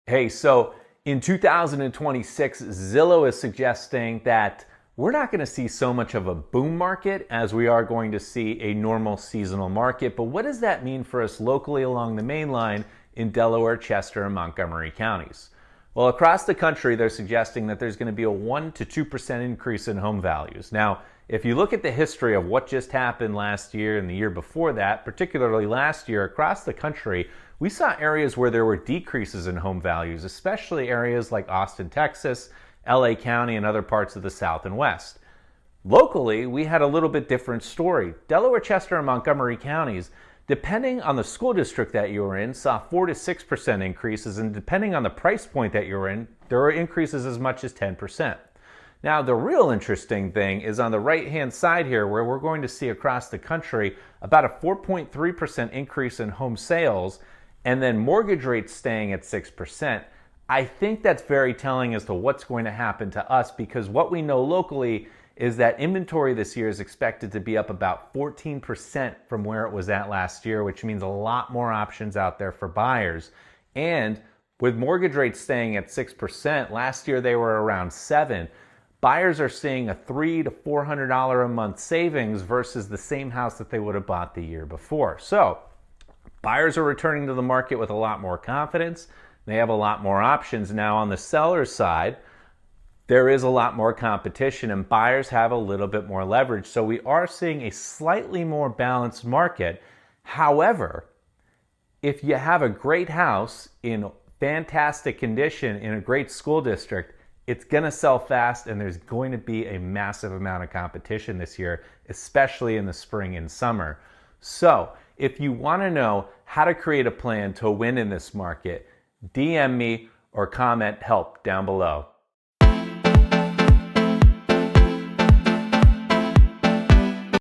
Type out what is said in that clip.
Hey, so in 2026, Zillow is suggesting that we're not going to see so much of a boom market as we are going to see a normal seasonal market. But what does that mean for us locally along the main line in Delaware, Chester, and Montgomery counties? Well, across the country, they're suggesting that there's going to be a 1 to 2% increase in home values. Now, if you look at the history of what just happened last year and the year before that, particularly last year across the country, we saw areas where there were decreases in home values, especially areas like Austin, Texas, LA County, and other parts of the South and West. Locally, we had a little bit different story. Delaware, Chester, and Montgomery counties, depending on the school district that you were in, saw 4 to 6% increases, and depending on the price point that you were in, there were increases as much as 10%. Now, the real interesting thing is on the right-hand side here, where we're going to see across the country about a 4.3% increase in home sales, and then mortgage rates staying at 6%. I think that's very telling as to what's going to happen to us, because what we know locally is that inventory this year is expected to be up about 14% from where it was at last year, which means a lot more options out there for buyers. And with mortgage rates staying at 6%, last year they were around 7%. Buyers are seeing a $300 to $400 a month savings versus the same house that they would have bought the year before. So buyers are returning to the market with a lot more confidence. They have a lot more options. Now on the seller's side, there is a lot more competition and buyers have a little bit more leverage. So we are seeing a slightly more balanced market. However, if you have a great house in fantastic condition in a great school district, it's going to sell fast, and there's going to be a massive amount of competition this year, especially in the spring and summer. So if you want to know how to create a plan to win in this market, DM me or comment help down below.